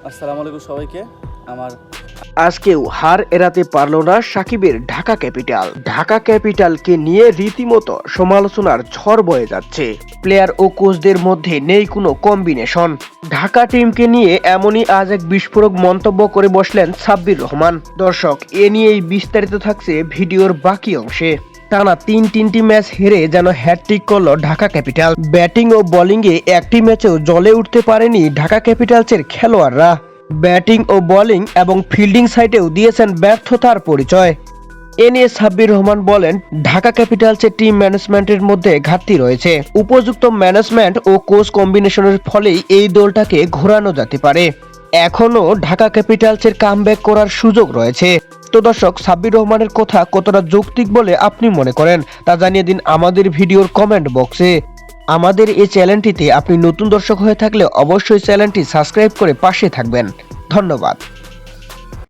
আসসালামু আলাইকুম সবাইকে। আমার আজকেও হার এড়াতে পারল না সাকিবের ঢাকা ক্যাপিটাল। ঢাকা ক্যাপিটালকে নিয়ে রীতিমতো সমালোচনার ঝড় বয়ে যাচ্ছে। প্লেয়ার ও কোচদের মধ্যে নেই কোনো কম্বিনেশন। ঢাকা টিমকে নিয়ে এমনই আজ এক বিস্ফোরক মন্তব্য করে বসলেন সাব্বির রহমান। দর্শক, এ নিয়েই বিস্তারিত থাকছে ভিডিওর বাকি অংশে। টানা তিনটি ম্যাচ হেরে যেন হ্যাটট্রিক করল ঢাকা ক্যাপিটাল। ব্যাটিং ও বোলিংয়ে একটি ম্যাচেও জ্বলে উঠতে পারেনি ঢাকা ক্যাপিটালসের খেলোয়াড়রা। ব্যাটিং ও বোলিং এবং ফিল্ডিং সাইডেও দিয়েছেন ব্যর্থতার পরিচয়। এ নিয়ে সাব্বির রহমান বলেন, ঢাকা ক্যাপিটালসের টিম ম্যানেজমেন্টের মধ্যে ঘাটতি রয়েছে। উপযুক্ত ম্যানেজমেন্ট ও কোচ কম্বিনেশনের ফলেই এই দলটাকে ঘোরানো যেতে পারে। এখনো ঢাকা ক্যাপিটালসের কামব্যাক করার সুযোগ রয়েছে। তো দর্শক, সাব্বির রহমানের কথা কতটা যৌক্তিক বলে আপনি মনে করেন তা জানিয়ে দিন আমাদের ভিডিওর কমেন্ট বক্সে। আমাদের এই চ্যানেলটিতে আপনি নতুন দর্শক হয়ে থাকলে অবশ্যই চ্যানেলটি সাবস্ক্রাইব করে পাশে থাকবেন। ধন্যবাদ।